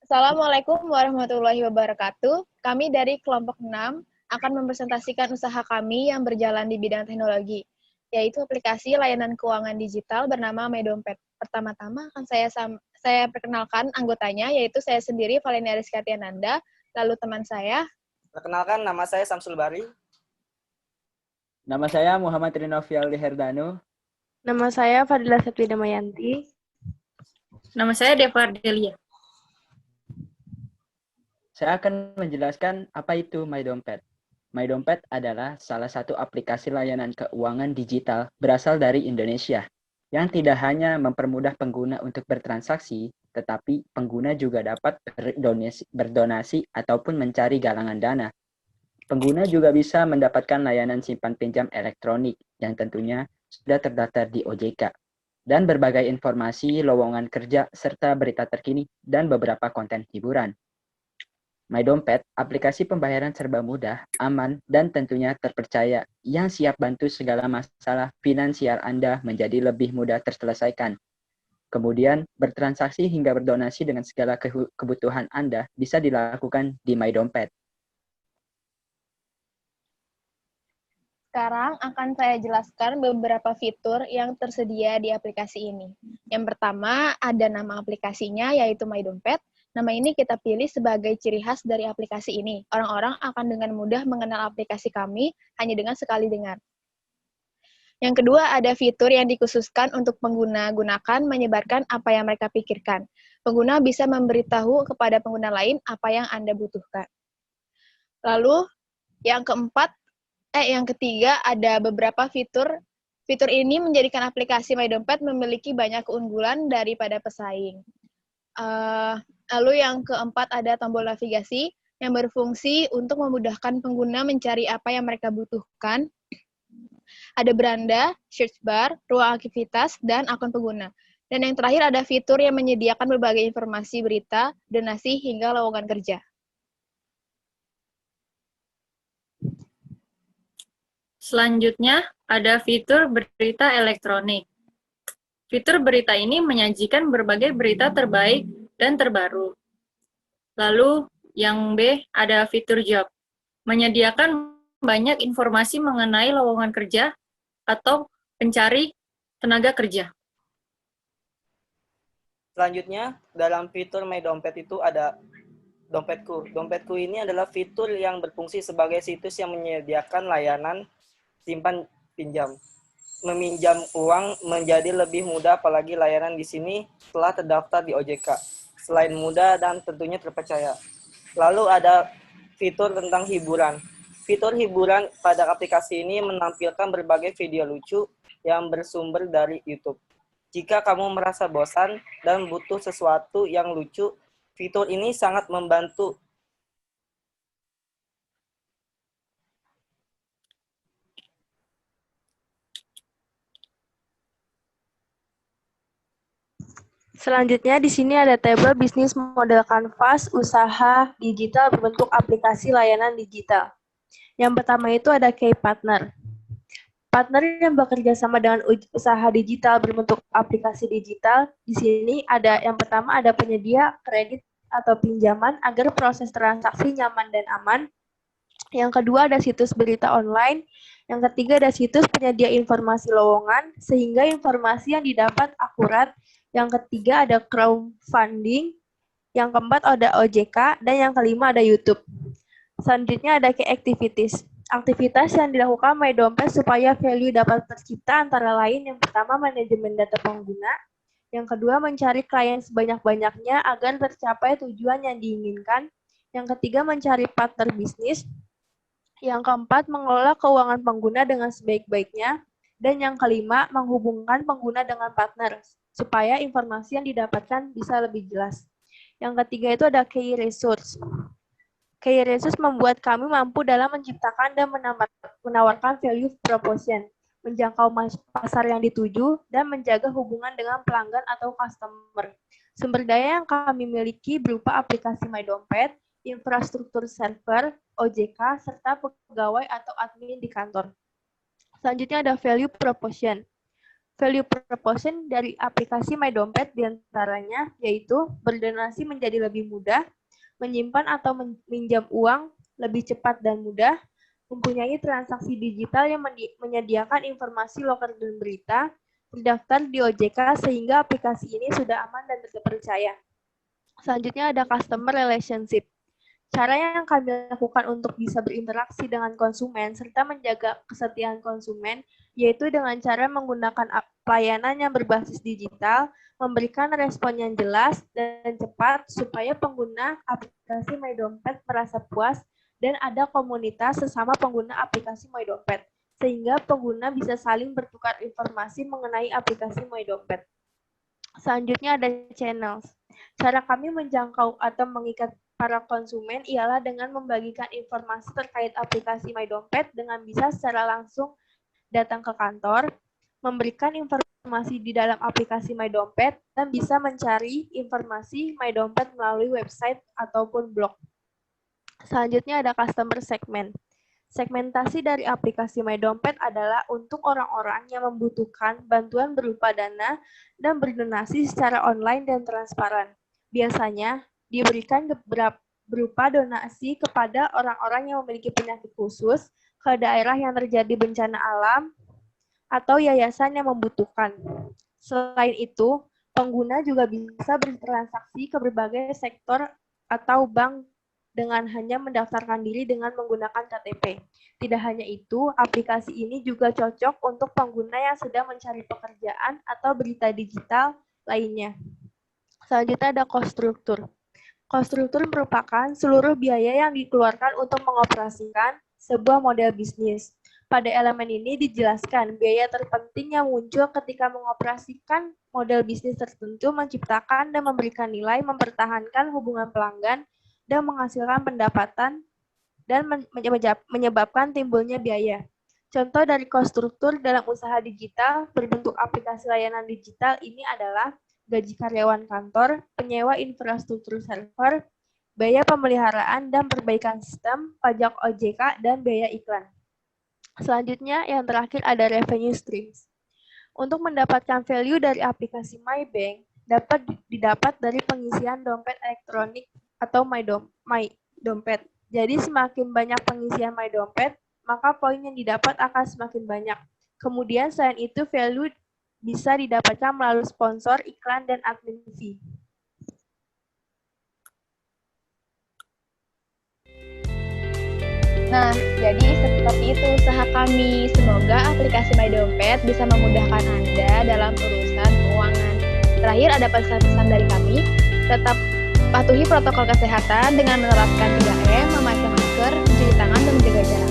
Assalamualaikum warahmatullahi wabarakatuh. Kami dari kelompok 6 akan mempresentasikan usaha kami yang berjalan di bidang teknologi, yaitu aplikasi layanan keuangan digital bernama MyDompet. Pertama-tama akan saya perkenalkan anggotanya, yaitu saya sendiri, Valenia Rizky Tiananda, lalu teman saya. Perkenalkan, nama saya Samsul Bari. Nama saya Muhammad Rinovialdi Herdano. Nama saya Fadila Septi Damayanti. Nama saya Deva Delia. Saya akan menjelaskan apa itu MyDompet. MyDompet adalah salah satu aplikasi layanan keuangan digital berasal dari Indonesia, yang tidak hanya mempermudah pengguna untuk bertransaksi, tetapi pengguna juga dapat berdonasi ataupun mencari galangan dana. Pengguna juga bisa mendapatkan layanan simpan pinjam elektronik yang tentunya sudah terdaftar di OJK, dan berbagai informasi, lowongan kerja, serta berita terkini, dan beberapa konten hiburan. MyDompet, aplikasi pembayaran serba mudah, aman, dan tentunya terpercaya yang siap bantu segala masalah finansial Anda menjadi lebih mudah terselesaikan. Kemudian, bertransaksi hingga berdonasi dengan segala kebutuhan Anda bisa dilakukan di MyDompet. Sekarang akan saya jelaskan beberapa fitur yang tersedia di aplikasi ini. Yang pertama, ada nama aplikasinya, yaitu MyDompet. Nama ini kita pilih sebagai ciri khas dari aplikasi ini. Orang-orang akan dengan mudah mengenal aplikasi kami hanya dengan sekali dengar. Yang kedua, ada fitur yang dikhususkan untuk pengguna gunakan menyebarkan apa yang mereka pikirkan. Pengguna bisa memberitahu kepada pengguna lain apa yang Anda butuhkan. Lalu, yang ketiga, ada beberapa fitur. Fitur ini menjadikan aplikasi MyDompet memiliki banyak keunggulan daripada pesaing. Lalu yang keempat, ada tombol navigasi yang berfungsi untuk memudahkan pengguna mencari apa yang mereka butuhkan. Ada beranda, search bar, ruang aktivitas, dan akun pengguna. Dan yang terakhir ada fitur yang menyediakan berbagai informasi berita, donasi, hingga lowongan kerja. Selanjutnya, ada fitur berita elektronik. Fitur berita ini menyajikan berbagai berita terbaik dan terbaru. Lalu, yang B, ada fitur job. Menyediakan banyak informasi mengenai lowongan kerja atau pencari tenaga kerja. Selanjutnya, dalam fitur MyDompet itu ada Dompetku. Dompetku ini adalah fitur yang berfungsi sebagai situs yang menyediakan layanan simpan pinjam. Meminjam uang menjadi lebih mudah, apalagi layanan di sini telah terdaftar di OJK. Selain mudah dan tentunya terpercaya. Lalu ada fitur tentang hiburan. Fitur hiburan pada aplikasi ini menampilkan berbagai video lucu yang bersumber dari YouTube. Jika kamu merasa bosan dan butuh sesuatu yang lucu, fitur ini sangat membantu. Selanjutnya di sini ada tabel bisnis model kanvas usaha digital berbentuk aplikasi layanan digital. Yang pertama itu ada key partner. Partner yang bekerja sama dengan usaha digital berbentuk aplikasi digital. Di sini ada yang pertama ada penyedia kredit atau pinjaman agar proses transaksi nyaman dan aman. Yang kedua ada situs berita online. Yang ketiga ada situs penyedia informasi lowongan sehingga informasi yang didapat akurat. Yang ketiga ada crowdfunding. Yang keempat ada OJK dan yang kelima ada YouTube. Selanjutnya ada key activities. Aktivitas yang dilakukan MyDompet supaya value dapat tercipta antara lain yang pertama manajemen data pengguna, yang kedua mencari klien sebanyak-banyaknya agar tercapai tujuan yang diinginkan, yang ketiga mencari partner bisnis, yang keempat mengelola keuangan pengguna dengan sebaik-baiknya, dan yang kelima menghubungkan pengguna dengan partner supaya informasi yang didapatkan bisa lebih jelas. Yang ketiga itu ada key resource. Key resource membuat kami mampu dalam menciptakan dan menawarkan value proposition, menjangkau pasar yang dituju, dan menjaga hubungan dengan pelanggan atau customer. Sumber daya yang kami miliki berupa aplikasi MyDompet, infrastruktur server, OJK, serta pegawai atau admin di kantor. Selanjutnya ada value proposition. Value proposition dari aplikasi My Dompet diantaranya yaitu berdonasi menjadi lebih mudah, menyimpan atau meminjam uang lebih cepat dan mudah, mempunyai transaksi digital yang menyediakan informasi lokal dan berita, terdaftar di OJK sehingga aplikasi ini sudah aman dan terpercaya. Selanjutnya ada customer relationship. Cara yang kami lakukan untuk bisa berinteraksi dengan konsumen serta menjaga kesetiaan konsumen yaitu dengan cara menggunakan pelayanan yang berbasis digital, memberikan respon yang jelas dan cepat supaya pengguna aplikasi My Dompet merasa puas dan ada komunitas sesama pengguna aplikasi My Dompet sehingga pengguna bisa saling bertukar informasi mengenai aplikasi My Dompet. Selanjutnya ada channels. Cara kami menjangkau atau mengikat para konsumen ialah dengan membagikan informasi terkait aplikasi My Dompet dengan bisa secara langsung datang ke kantor, memberikan informasi di dalam aplikasi My Dompet, dan bisa mencari informasi My Dompet melalui website ataupun blog. Selanjutnya ada customer segment. Segmentasi dari aplikasi My Dompet adalah untuk orang-orang yang membutuhkan bantuan berupa dana dan berdonasi secara online dan transparan. Biasanya diberikan berupa donasi kepada orang-orang yang memiliki penyakit khusus, ke daerah yang terjadi bencana alam, atau yayasan yang membutuhkan. Selain itu, pengguna juga bisa bertransaksi ke berbagai sektor atau bank dengan hanya mendaftarkan diri dengan menggunakan KTP. Tidak hanya itu, aplikasi ini juga cocok untuk pengguna yang sedang mencari pekerjaan atau berita digital lainnya. Selanjutnya ada cost structure. Cost structure merupakan seluruh biaya yang dikeluarkan untuk mengoperasikan sebuah model bisnis. Pada elemen ini dijelaskan biaya terpenting yang muncul ketika mengoperasikan model bisnis tertentu, menciptakan dan memberikan nilai, mempertahankan hubungan pelanggan, dan menghasilkan pendapatan, dan menyebabkan timbulnya biaya. Contoh dari cost structure dalam usaha digital berbentuk aplikasi layanan digital ini adalah gaji karyawan kantor, penyewa infrastruktur server, biaya pemeliharaan dan perbaikan sistem, pajak OJK, dan biaya iklan. Selanjutnya, yang terakhir ada revenue streams. Untuk mendapatkan value dari aplikasi MyBank, dapat didapat dari pengisian dompet elektronik atau My Dompet. Jadi, semakin banyak pengisian My Dompet, maka poin yang didapat akan semakin banyak. Kemudian, selain itu, value bisa didapatkan melalui sponsor, iklan, dan admin fee. Nah, jadi seperti itu usaha kami. Semoga aplikasi My Dompet bisa memudahkan Anda dalam urusan keuangan. Terakhir ada pesan-pesan dari kami, tetap patuhi protokol kesehatan dengan menerapkan 3M, memakai masker, mencuci tangan, dan menjaga jarak.